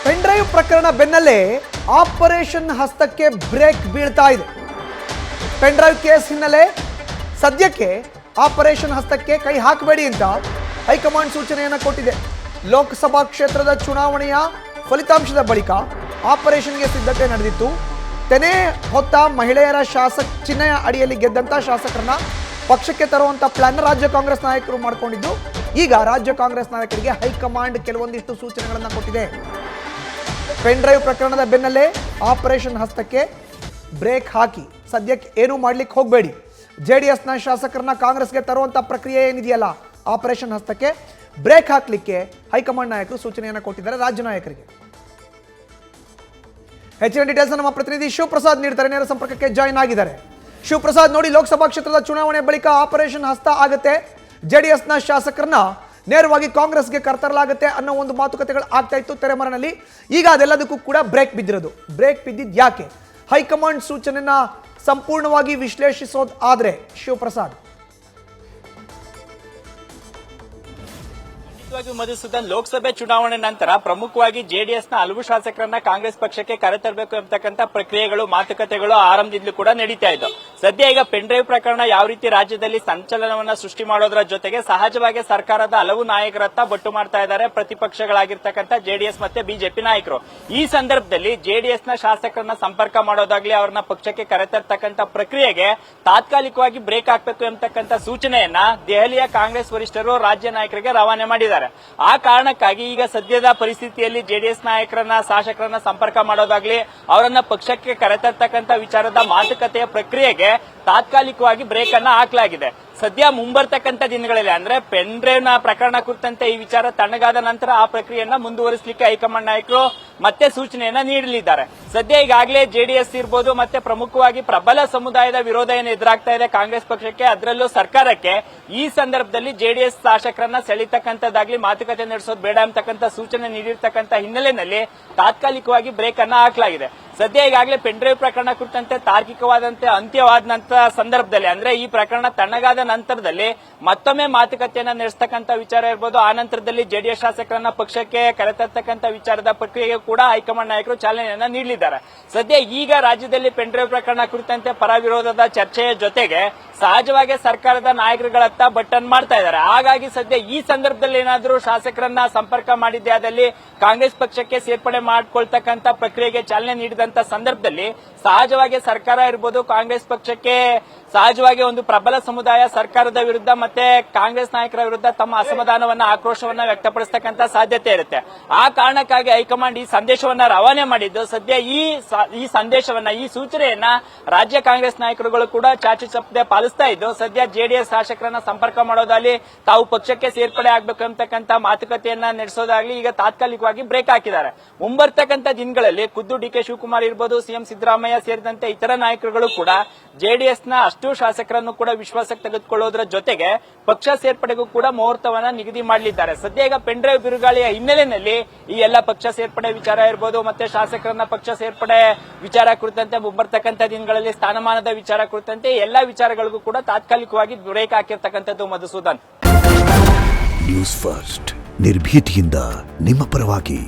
Pen drive ಪ್ರಕರಣ ಬೆನ್ನಲ್ಲೇ operation ಹಸ್ತಕ್ಕೆ break ಬೀಳ್ತಾ ಇದೆ. ಪೆನ್ಡ್ರೈವ್ ಕೇಸ್ ಹಿನ್ನೆಲೆ ಸದ್ಯಕ್ಕೆ ಆಪರೇಷನ್ ಹಸ್ತಕ್ಕೆ ಕೈ ಹಾಕಬೇಡಿ ಅಂತ ಹೈಕಮಾಂಡ್ ಸೂಚನೆಯನ್ನು ಕೊಟ್ಟಿದೆ. ಲೋಕಸಭಾ ಕ್ಷೇತ್ರದ ಚುನಾವಣೆಯ ಫಲಿತಾಂಶದ ಬಳಿಕ ಆಪರೇಷನ್ಗೆ ಸಿದ್ಧತೆ ನಡೆದಿತ್ತು. ತೆನೆ ಹೊತ್ತ ಮಹಿಳೆಯರ ಚಿಹ್ನೆಯ ಅಡಿಯಲ್ಲಿ ಗೆದ್ದಂತ ಶಾಸಕರನ್ನ ಪಕ್ಷಕ್ಕೆ ತರುವಂತ ಪ್ಲಾನ್ ರಾಜ್ಯ ಕಾಂಗ್ರೆಸ್ ನಾಯಕರು ಮಾಡಿಕೊಂಡಿದ್ದು, ಈಗ ರಾಜ್ಯ ಕಾಂಗ್ರೆಸ್ ನಾಯಕರಿಗೆ ಹೈಕಮಾಂಡ್ ಕೆಲವೊಂದಿಷ್ಟು ಸೂಚನೆಗಳನ್ನು ಕೊಟ್ಟಿದೆ. ಪೆನ್ಡ್ರೈವ್ ಪ್ರಕರಣದ ಬೆನ್ನಲ್ಲೇ ಆಪರೇಷನ್ ಹಸ್ತಕ್ಕೆ ಬ್ರೇಕ್ ಹಾಕಿ ಸದ್ಯಕ್ಕೆ ಏನೂ ಮಾಡ್ಲಿಕ್ಕೆ ಹೋಗಬೇಡಿ. ಜೆಡಿಎಸ್ನ ಶಾಸಕರನ್ನ ಕಾಂಗ್ರೆಸ್ಗೆ ತರುವಂತ ಪ್ರಕ್ರಿಯೆ ಏನಿದೆಯಲ್ಲ, ಆಪರೇಷನ್ ಹಸ್ತಕ್ಕೆ ಬ್ರೇಕ್ ಹಾಕ್ಲಿಕ್ಕೆ ಹೈಕಮಾಂಡ್ ನಾಯಕರು ಸೂಚನೆಯನ್ನು ಕೊಟ್ಟಿದ್ದಾರೆ ರಾಜ್ಯ ನಾಯಕರಿಗೆ. ಹೆಚ್ಚಿನ ಡೀಟೇಲ್ಸ್ ನಮ್ಮ ಪ್ರತಿನಿಧಿ ಶಿವಪ್ರಸಾದ್ ನೀಡ್ತಾರೆ, ನೇರ ಸಂಪರ್ಕಕ್ಕೆ ಜಾಯಿನ್ ಆಗಿದ್ದಾರೆ. ಶಿವಪ್ರಸಾದ್, ನೋಡಿ, ಲೋಕಸಭಾ ಕ್ಷೇತ್ರದ ಚುನಾವಣೆ ಬಳಿಕ ಆಪರೇಷನ್ ಹಸ್ತ ಆಗುತ್ತೆ, ಜೆಡಿಎಸ್ನ ಶಾಸಕರನ್ನ ನೇರವಾಗಿ ಕಾಂಗ್ರೆಸ್ಗೆ ಕರ್ತರಲಾಗುತ್ತೆ ಅನ್ನೋ ಒಂದು ಮಾತುಕತೆಗಳು ಆಗ್ತಾ ಇತ್ತು ತೆರೆಮರೆಯಲ್ಲಿ. ಈಗ ಅದೆಲ್ಲದಕ್ಕೂ ಕೂಡ ಬ್ರೇಕ್ ಬಿದ್ದಿರೋದು. ಬ್ರೇಕ್ ಬಿದ್ದಿದ್ದು ಯಾಕೆ? ಹೈಕಮಾಂಡ್ ಸೂಚನೆಯನ್ನ ಸಂಪೂರ್ಣವಾಗಿ ವಿಶ್ಲೇಷಿಸೋದು ಆದ್ರೆ ಶಿವಪ್ರಸಾದ್. ಮಧುಸೂದನ್, ಲೋಕಸಭೆ ಚುನಾವಣೆ ನಂತರ ಪ್ರಮುಖವಾಗಿ ಜೆಡಿಎಸ್ನ ಹಲವು ಶಾಸಕರನ್ನ ಕಾಂಗ್ರೆಸ್ ಪಕ್ಷಕ್ಕೆ ಕರೆತರಬೇಕು ಎಂಬತಕ್ಕಂಥ ಪ್ರಕ್ರಿಯೆಗಳು, ಮಾತುಕತೆಗಳು ಆರಂಭದಿಂದಲೂ ಕೂಡ ನಡೀತಾ ಇದ್ದು. ಸದ್ಯ ಈಗ ಪೆನ್ಡ್ರೈವ್ ಪ್ರಕರಣ ಯಾವ ರೀತಿ ರಾಜ್ಯದಲ್ಲಿ ಸಂಚಲನವನ್ನ ಸೃಷ್ಟಿ ಮಾಡೋದ್ರ ಜೊತೆಗೆ ಸಹಜವಾಗಿ ಸರ್ಕಾರದ ಹಲವು ನಾಯಕರತ್ತ ಬೊಟ್ಟು ಮಾಡ್ತಾ ಇದ್ದಾರೆ ಪ್ರತಿಪಕ್ಷಗಳಾಗಿರ್ತಕ್ಕಂಥ ಜೆಡಿಎಸ್ ಮತ್ತೆ ಬಿಜೆಪಿ ನಾಯಕರು. ಈ ಸಂದರ್ಭದಲ್ಲಿ ಜೆಡಿಎಸ್ನ ಶಾಸಕರನ್ನ ಸಂಪರ್ಕ ಮಾಡೋದಾಗ್ಲಿ, ಅವರನ್ನ ಪಕ್ಷಕ್ಕೆ ಕರೆತರ್ತಕ್ಕಂಥ ಪ್ರಕ್ರಿಯೆಗೆ ತಾತ್ಕಾಲಿಕವಾಗಿ ಬ್ರೇಕ್ ಹಾಕಬೇಕು ಎಂಬತಕ್ಕಂಥ ಸೂಚನೆಯನ್ನ ದೆಹಲಿಯ ಕಾಂಗ್ರೆಸ್ ವರಿಷ್ಠರು ರಾಜ್ಯ ನಾಯಕರಿಗೆ ರವಾನೆ ಮಾಡಿದ್ದಾರೆ. ಆ ಕಾರಣಕ್ಕಾಗಿ ಈಗ ಸದ್ಯದ ಪರಿಸ್ಥಿತಿಯಲ್ಲಿ ಜೆಡಿಎಸ್ ನಾಯಕರನ್ನ, ಶಾಸಕರನ್ನ ಸಂಪರ್ಕ ಮಾಡೋದಾಗ್ಲಿ, ಅವರನ್ನ ಪಕ್ಷಕ್ಕೆ ಕರೆತರ್ತಕ್ಕಂಥ ವಿಚಾರದ ಮಾತುಕತೆಯ ಪ್ರಕ್ರಿಯೆಗೆ ತಾತ್ಕಾಲಿಕವಾಗಿ ಬ್ರೇಕ್ ಅನ್ನ ಹಾಕಲಾಗಿದೆ. ಸದ್ಯ ಮುಂಬರ್ತಕ್ಕಂಥ ದಿನಗಳಲ್ಲಿ ಅಂದ್ರೆ ಪೆನ್ಡ್ರೈವ್ ನ ಪ್ರಕರಣ ಕುರಿತಂತೆ ಈ ವಿಚಾರ ತಣ್ಣಗಾದ ನಂತರ ಆ ಪ್ರಕ್ರಿಯೆಯನ್ನ ಮುಂದುವರಿಸಲಿಕ್ಕೆ ಹೈಕಮಾಂಡ್ ನಾಯಕರು ಮತ್ತೆ ಸೂಚನೆಯನ್ನ ನೀಡಲಿದ್ದಾರೆ. ಸದ್ಯ ಈಗಾಗಲೇ ಜೆಡಿಎಸ್ ಇರ್ಬೋದು, ಮತ್ತೆ ಪ್ರಮುಖವಾಗಿ ಪ್ರಬಲ ಸಮುದಾಯದ ವಿರೋಧ ಏನು ಎದುರಾಗ್ತಾ ಇದೆ ಕಾಂಗ್ರೆಸ್ ಪಕ್ಷಕ್ಕೆ, ಅದರಲ್ಲೂ ಸರ್ಕಾರಕ್ಕೆ, ಈ ಸಂದರ್ಭದಲ್ಲಿ ಜೆಡಿಎಸ್ ಶಾಸಕರನ್ನ ಸೆಳೀತಕ್ಕಂಥದ್ದಾಗ್ಲಿ, ಮಾತುಕತೆ ನಡೆಸೋದು ಬೇಡ ಅಂತಕ್ಕಂಥ ಸೂಚನೆ ನೀಡಿರ್ತಕ್ಕಂಥ ಹಿನ್ನೆಲೆಯಲ್ಲಿ ತಾತ್ಕಾಲಿಕವಾಗಿ ಬ್ರೇಕ್ ಅನ್ನ ಹಾಕಲಾಗಿದೆ. ಸದ್ಯ ಈಗಾಗಲೇ ಪೆನ್ಡ್ರೈವ್ ಪ್ರಕರಣ ಕುರಿತಂತೆ ತಾರ್ಕಿಕವಾದಂತೆ ಅಂತ್ಯವಾದ ನಂತರ ಸಂದರ್ಭದಲ್ಲಿ ಅಂದ್ರೆ ಈ ಪ್ರಕರಣ ತಣ್ಣಗಾದ ನಂತರದಲ್ಲಿ ಮತ್ತೊಮ್ಮೆ ಮಾತುಕತೆಯನ್ನ ನಡೆಸತಕ್ಕಂಥ ವಿಚಾರ ಇರಬಹುದು. ಆ ನಂತರದಲ್ಲಿ ಜೆಡಿಎಸ್ ಶಾಸಕರನ್ನ ಪಕ್ಷಕ್ಕೆ ಕರೆತರ್ತಕ್ಕಂಥ ವಿಚಾರದ ಪ್ರಕ್ರಿಯೆಗೆ ಕೂಡ ಹೈಕಮಾಂಡ್ ನಾಯಕರು ಚಾಲನೆಯನ್ನ ನೀಡಲಿದ್ದಾರೆ. ಸದ್ಯ ಈಗ ರಾಜ್ಯದಲ್ಲಿ ಪೆನ್ಡ್ರೈವ್ ಪ್ರಕರಣ ಕುರಿತಂತೆ ಪರ ವಿರೋಧದ ಚರ್ಚೆಯ ಜೊತೆಗೆ ಸಹಜವಾಗಿ ಸರ್ಕಾರದ ನಾಯಕರುಗಳತ್ತ ಬಟನ್ ಮಾಡ್ತಾ ಇದ್ದಾರೆ. ಹಾಗಾಗಿ ಸದ್ಯ ಈ ಸಂದರ್ಭದಲ್ಲಿ ಏನಾದರೂ ಶಾಸಕರನ್ನ ಸಂಪರ್ಕ ಮಾಡಿದ್ದೆ ಆದಲ್ಲಿ ಕಾಂಗ್ರೆಸ್ ಪಕ್ಷಕ್ಕೆ ಸೇರ್ಪಡೆ ಮಾಡಿಕೊಳ್ತಕ್ಕಂಥ ಪ್ರಕ್ರಿಯೆಗೆ ಚಾಲನೆ ನೀಡಿದಂತ ಸಂದರ್ಭದಲ್ಲಿ ಸಹಜವಾಗಿ ಸರ್ಕಾರ ಇರಬಹುದು, ಕಾಂಗ್ರೆಸ್ ಪಕ್ಷಕ್ಕೆ ಸಹಜವಾಗಿ ಒಂದು ಪ್ರಬಲ ಸಮುದಾಯ ಸರ್ಕಾರದ ವಿರುದ್ಧ ಮತ್ತೆ ಕಾಂಗ್ರೆಸ್ ನಾಯಕರ ವಿರುದ್ಧ ತಮ್ಮ ಅಸಮಾಧಾನವನ್ನ, ಆಕ್ರೋಶವನ್ನ ವ್ಯಕ್ತಪಡಿಸತಕ್ಕಂಥ ಸಾಧ್ಯತೆ ಇರುತ್ತೆ. ಆ ಕಾರಣಕ್ಕಾಗಿ ಹೈಕಮಾಂಡ್ ಈ ಸಂದೇಶವನ್ನ ರವಾನೆ ಮಾಡಿದ್ದು. ಸದ್ಯ ಈ ಸಂದೇಶವನ್ನ, ಈ ಸೂಚನೆಯನ್ನ ರಾಜ್ಯ ಕಾಂಗ್ರೆಸ್ ನಾಯಕರುಗಳು ಕೂಡ ಚಾಚು ತಪ್ಪದೆ ಪಾಲಿಸ್ತಾ ಇದ್ದು, ಸದ್ಯ ಜೆಡಿಎಸ್ ಶಾಸಕರನ್ನ ಸಂಪರ್ಕ ಮಾಡೋದಾಗ್ಲಿ, ತಾವು ಪಕ್ಷಕ್ಕೆ ಸೇರ್ಪಡೆ ಆಗಬೇಕು ಅಂತಕ್ಕಂಥ ಮಾತುಕತೆಯನ್ನ ನಡೆಸೋದಾಗ್ಲಿ ಈಗ ತಾತ್ಕಾಲಿಕವಾಗಿ ಬ್ರೇಕ್ ಹಾಕಿದ್ದಾರೆ. ಮುಂಬರ್ತಕ್ಕಂಥ ದಿನಗಳಲ್ಲಿ ಖುದ್ದು ಡಿ ಕೆ ಶಿವಕುಮಾರ್ ಇರಬಹುದು, ಸಿಎಂ ಸಿದ್ದರಾಮಯ್ಯ ಸೇರಿದಂತೆ ಇತರ ನಾಯಕರುಗಳು ಕೂಡ ಜೆಡಿಎಸ್ನ ಅಷ್ಟು ಶಾಸಕರನ್ನು ಕೂಡ ವಿಶ್ವಾಸಕ್ಕೆ ತೆಗೆದುಕೊಳ್ಳೋದ್ರ ಜೊತೆಗೆ ಪಕ್ಷ ಸೇರ್ಪಡೆಗೂ ಕೂಡ ಮುಹೂರ್ತವನ್ನ ನಿಗದಿ ಮಾಡಲಿದ್ದಾರೆ. ಸದ್ಯ ಈಗ ಪೆನ್ಡ್ರೈವ್ ಬಿರುಗಾಳಿಯ ಹಿನ್ನೆಲೆಯಲ್ಲಿ ಈ ಎಲ್ಲ ಪಕ್ಷ ಸೇರ್ಪಡೆ ವಿಚಾರ ಇರಬಹುದು, ಮತ್ತೆ ಶಾಸಕರನ್ನ ಪಕ್ಷ ಸೇರ್ಪಡೆ ವಿಚಾರ ಕುರಿತಂತೆ ಮುಂಬರ್ತಕ್ಕಂಥ ದಿನಗಳಲ್ಲಿ ಸ್ಥಾನಮಾನದ ವಿಚಾರ ಕುರಿತಂತೆ ಎಲ್ಲಾ ವಿಚಾರಗಳಿಗೂ ಕೂಡ ತಾತ್ಕಾಲಿಕವಾಗಿ ಬ್ರೇಕ್ ಹಾಕಿರ್ತಕ್ಕಂಥದ್ದು. ಮಧುಸೂದನ್, ನ್ಯೂಸ್ ಫಸ್ಟ್ ನಿರ್ಭೀತಿಯಿಂದ ನಿಮ್ಮ ಪರವಾಗಿ.